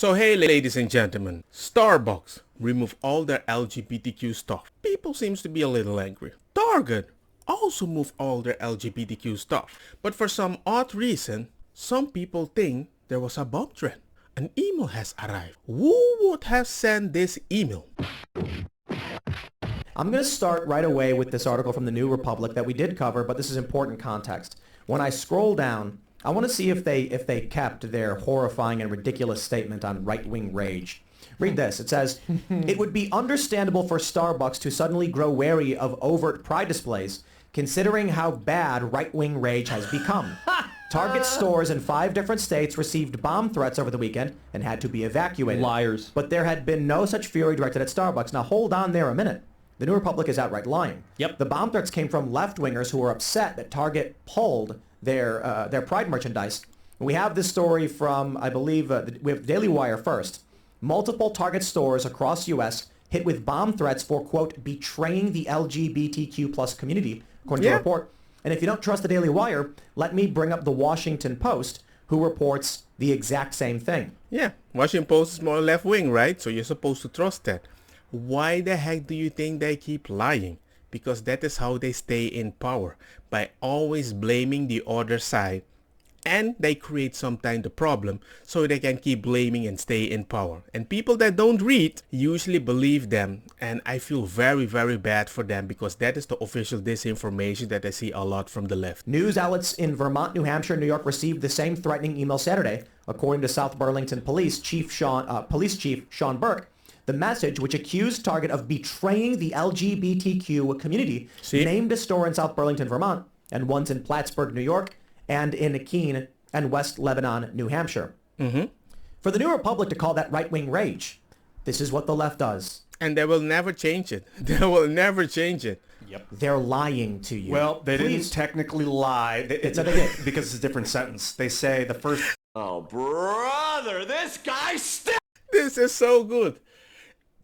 So hey ladies and gentlemen, Starbucks remove all their LGBTQ stuff. People seems to be a little angry. Target also move all their LGBTQ stuff. But for some odd reason, some people think there was a bomb threat. An email has arrived. Who would have sent this email? I'm going to start right away with this article from the New Republic that we did cover, but this is important context. When I scroll down, I want to see if they kept their horrifying and ridiculous statement on right-wing rage. Read this. It says, "It would be understandable for Starbucks to suddenly grow wary of overt pride displays, considering how bad right-wing rage has become. Target stores in 5 different states received bomb threats over the weekend and had to be evacuated. Liars. But there had been no such fury directed at Starbucks." Now hold on there a minute. The New Republic is outright lying. Yep. The bomb threats came from left-wingers who were upset that Target pulled their Pride merchandise. We have this story from, I believe, we have Daily Wire first. Multiple Target stores across U.S. hit with bomb threats for, quote, betraying the LGBTQ plus community, according to the report. And if you don't trust the Daily Wire, let me bring up the Washington Post, who reports the exact same thing. Yeah, Washington Post is more left wing, right? So you're supposed to trust that. Why the heck do you think they keep lying? Because that is how they stay in power, by always blaming the other side, and they create sometimes the problem so they can keep blaming and stay in power. And people that don't read usually believe them, and I feel very, very bad for them because that is the official disinformation that I see a lot from the left. News outlets in Vermont, New Hampshire, and New York received the same threatening email Saturday, according to South Burlington Police Chief Sean Burke. The message, which accused Target of betraying the LGBTQ community, named a store in South Burlington, Vermont, and ones in Plattsburgh, New York, and in Keene and West Lebanon, New Hampshire. For the New Republic to call that right-wing rage, this is what the left does. And they will never change it. They will never change it. Yep. They're lying to you. Well, they didn't technically lie. It's No, they did. because it's a different sentence. They say the first... Oh, brother, this guy stinks! This is so good.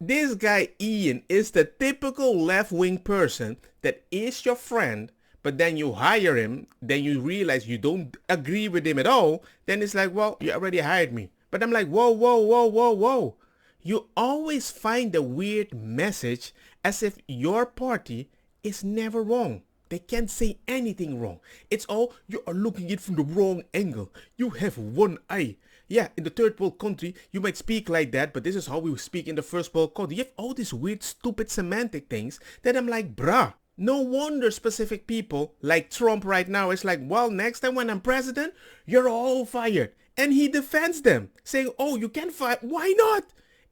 This guy Ian is the typical left-wing person that is your friend, but then you hire him, then you realize you don't agree with him at all, then it's like, well, you already hired me. But I'm like, whoa, whoa, whoa, whoa, whoa. You always find a weird message as if your party is never wrong. They can't say anything wrong. It's all, you are looking at it from the wrong angle. You have one eye. Yeah, in the third world country, you might speak like that, but this is how we speak in the first world country. You have all these weird, stupid semantic things that I'm like, bruh. No wonder specific people like Trump right now is like, well, next time when I'm president, you're all fired. And he defends them, saying, oh, you can fire. Why not?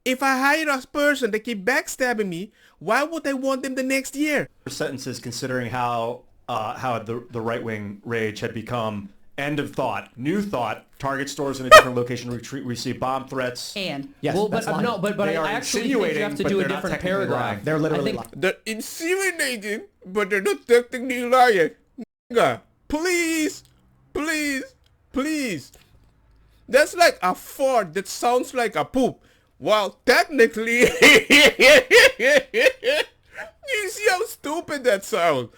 If I hire a person that keep backstabbing me, why would I want them the next year? sentences considering how the right-wing rage had become end of thought, new thought. Target stores in a different location receive bomb threats. And yes, well, that's but lying. no, but They I are actually think you have to insinuating, do but a they're not different technically paragraph. lying. They're literally I think, lying. They're insinuating, but they're not technically lying. Nigga, please, please, please. That's like a fart that sounds like a poop. Well, technically, you see how stupid that sounds.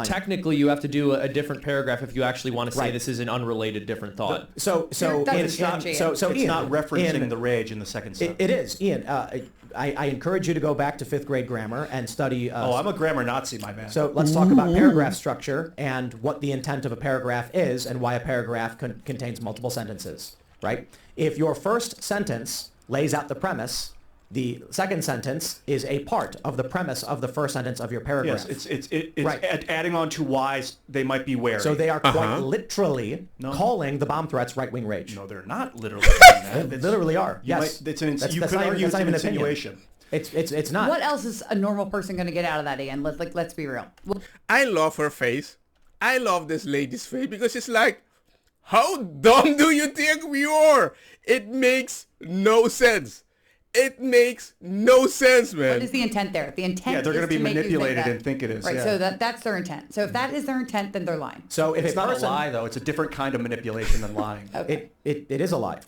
technically, you have to do a different paragraph if you actually want to say this is an unrelated different thought. So That's Ian, not Ian. so It's Ian, not referencing Ian, the rage in the second sentence. It is, Ian. I encourage you to go back to 5th grade grammar and study. I'm a grammar Nazi, my man. So let's talk about paragraph structure and what the intent of a paragraph is and why a paragraph contains multiple sentences, right? If your first sentence lays out the premise, the second sentence is a part of the premise of the first sentence of your paragraph. Yes, it's Right. adding on to why they might be wary. So they are quite literally calling the bomb threats right-wing rage. No, they're not literally doing that. They literally are. You Yes. might- it's you That's could not even- argue that's it's not an even an opinion. insinuation. It's not. what else is a normal person going to get out of that, Ian? Let's be real. Well, I love her face. I love this lady's face because she's like, how dumb do you think we are? It makes no sense. It makes no sense, man. what is the intent there? The intent Yeah, they're is going to be make you think manipulated that. and think it is. Right, yeah. so that's their intent. So if that is their intent, then they're lying. So if It's a not person, a lie, though. It's a different kind of manipulation than lying. Okay. it is a lie.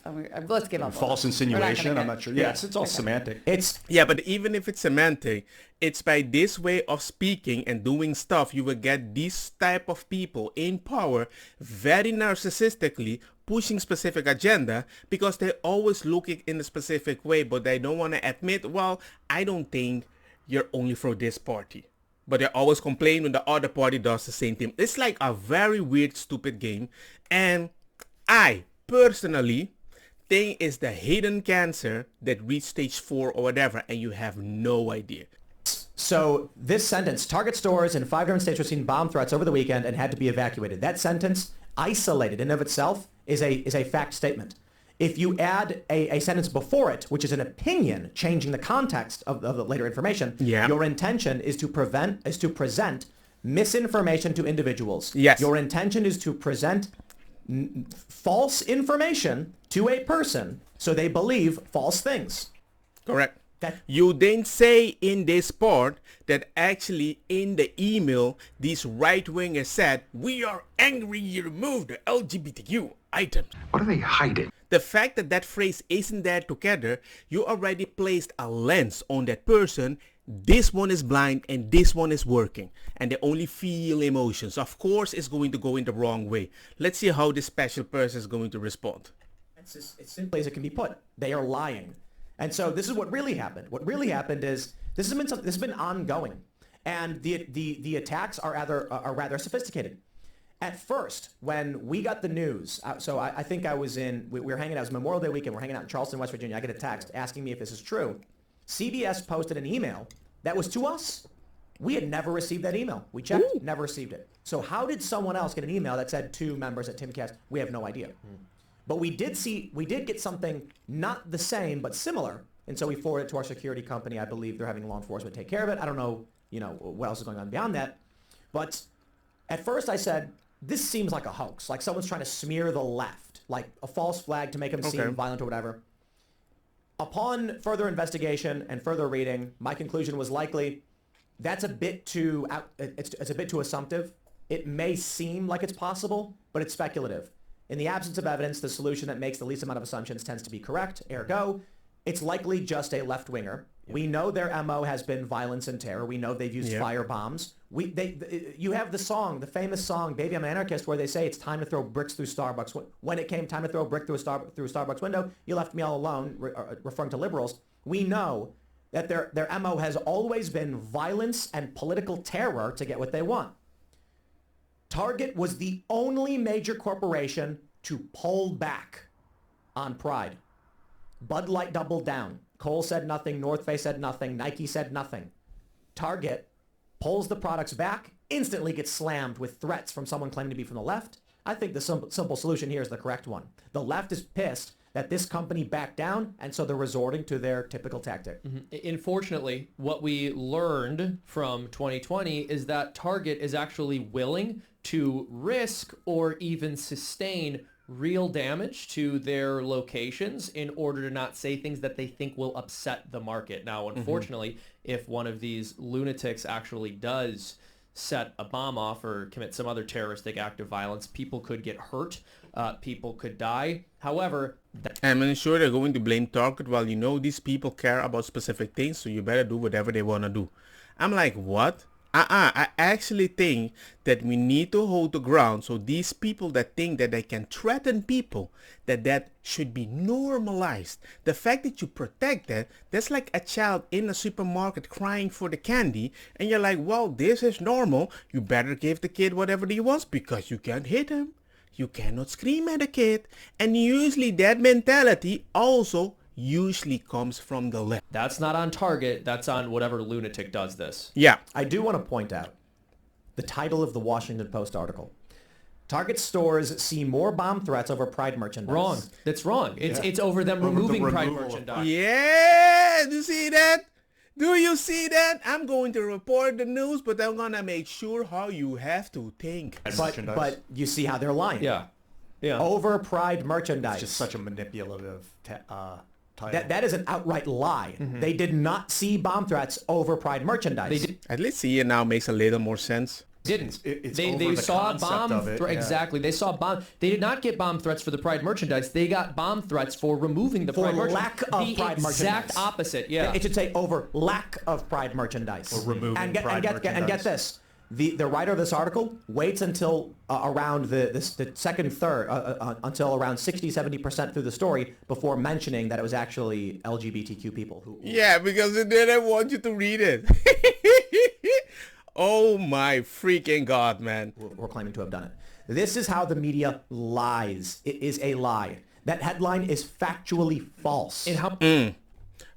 Let's give up. False on it. We're not gonna insinuation. I'm get- not sure. Yeah, it's all semantic. It's Yeah, but even if it's semantic, it's by this way of speaking and doing stuff, you will get these type of people in power very narcissistically pushing specific agenda because they're always looking in a specific way, but they don't want to admit, well, I don't think you're only for this party. But they always complain when the other party does the same thing. It's like a very weird, stupid game. And I personally think it's the hidden cancer that reached stage 4 or whatever, and you have no idea. So this sentence, Target stores in 5 different states received bomb threats over the weekend and had to be evacuated. That sentence, isolated in of itself, is a fact statement. If you add a sentence before it, which is an opinion changing the context of the later information, your intention is to present misinformation to individuals. Yes. Your intention is to present false information to a person so they believe false things. Correct. You didn't say in this part that actually in the email, these right-wingers said, we are angry you removed the LGBTQ items. What are they hiding? The fact that that phrase isn't there together, you already placed a lens on that person. This one is blind and this one is working. And they only feel emotions. Of course, it's going to go in the wrong way. Let's see how this special person is going to respond. It's as simply as it can be put. They are lying. And so this is what really happened. What really happened is this has been ongoing, and the attacks are rather sophisticated. At first, when we got the news, so I think we were hanging out. It was Memorial Day weekend. We're hanging out in Charleston, West Virginia. I get a text asking me if this is true. CBS posted an email that was to us. We had never received that email. We checked, never received it. So how did someone else get an email that said to members at Timcast? We have no idea. But we did get something not the same, but similar. And so we forwarded it to our security company. I believe they're having law enforcement take care of it. I don't know, what else is going on beyond that. But at first I said, this seems like a hoax. Like someone's trying to smear the left, like a false flag to make them seem violent or whatever. Upon further investigation and further reading, my conclusion was likely that's a bit too, it's a bit too assumptive. It may seem like it's possible, but it's speculative. In the absence of evidence, the solution that makes the least amount of assumptions tends to be correct. Ergo, it's likely just a left-winger. We know their MO has been violence and terror. We know they've used fire bombs. You have the famous song, Baby I'm an Anarchist, where they say it's time to throw bricks through Starbucks. When it came time to throw a brick through a Starbucks window, you left me all alone, referring to liberals. We know that their MO has always been violence and political terror to get what they want. Target was the only major corporation to pull back on Pride. Bud Light doubled down. Kohl said nothing. North Face said nothing. Nike said nothing. Target pulls the products back, instantly gets slammed with threats from someone claiming to be from the left. I think the simple solution here is the correct one. The left is pissed that this company backed down, and so they're resorting to their typical tactic. Unfortunately, what we learned from 2020 is that Target is actually willing to risk or even sustain real damage to their locations in order to not say things that they think will upset the market. Now, unfortunately, if one of these lunatics actually does set a bomb off or commit some other terroristic act of violence, people could get hurt, people could die. However, I'm sure they're going to blame Target. Well, these people care about specific things, so you better do whatever they want to do. I'm like, what? I actually think that we need to hold the ground, so these people that think that they can threaten people, that should be normalized. The fact that you protect that's like a child in a supermarket crying for the candy, and you're like, well, this is normal. You better give the kid whatever he wants because you can't hit him. You cannot scream at a kid. And usually that mentality also usually comes from the left. That's not on Target. That's on whatever lunatic does this. Yeah. I do want to point out the title of the Washington Post article. Target stores see more bomb threats over Pride merchandise. Wrong. That's wrong. It's over them removing Pride removal. merchandise. Yeah. Do you see that? Do you see that? I'm going to report the news, but I'm going to make sure how you have to think. But you see how they're lying. Yeah. Over Pride merchandise. It's just such a manipulative title. That is an outright lie. They did not see bomb threats over Pride merchandise. They did. At least see it now makes a little more sense. Didn't. It's They over the saw concept bomb of it, yeah. exactly. They saw bomb. They did not get bomb threats for the Pride merchandise. They got bomb threats for removing the For Pride merchandise. lack of Pride the exact merchandise. opposite. Yeah. It should say over lack of Pride merchandise. Or removing Pride And get merchandise. this. The writer of this article waits until around the second third, until around 60-70% through the story before mentioning that it was actually LGBTQ people who. Yeah, because they didn't want you to read it. Oh my freaking God, man. Were claiming to have done it. This is how the media lies. It is a lie. That headline is factually false. And how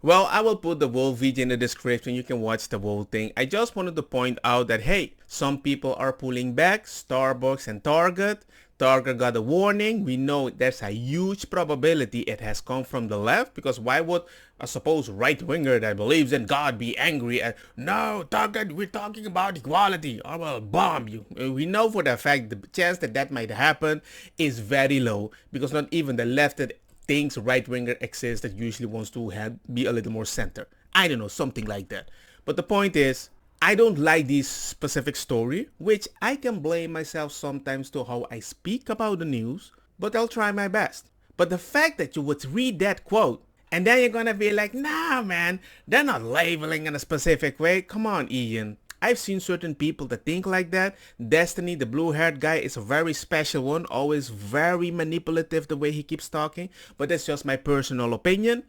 Well, I will put the whole video in the description. You can watch the whole thing. I just wanted to point out that, hey, some people are pulling back. Starbucks and Target. Target got a warning. We know there's a huge probability it has come from the left, because why would a supposed right-winger that believes in God be angry at, no, Target, we're talking about equality, I will bomb you. We know for the fact the chance that that might happen is very low, because not even the left that thinks right-winger exists that usually wants to be a little more center. I don't know, something like that. But the point is, I don't like this specific story, which I can blame myself sometimes to how I speak about the news, but I'll try my best. But the fact that you would read that quote, and then you're gonna be like, nah man, they're not labeling in a specific way. Come on, Ian. I've seen certain people that think like that. Destiny, the blue-haired guy, is a very special one, always very manipulative the way he keeps talking, but that's just my personal opinion.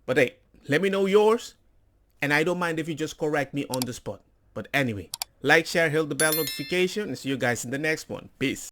But hey, let me know yours, and I don't mind if you just correct me on the spot. But anyway, like, share, hit the bell notification, and see you guys in the next one. Peace.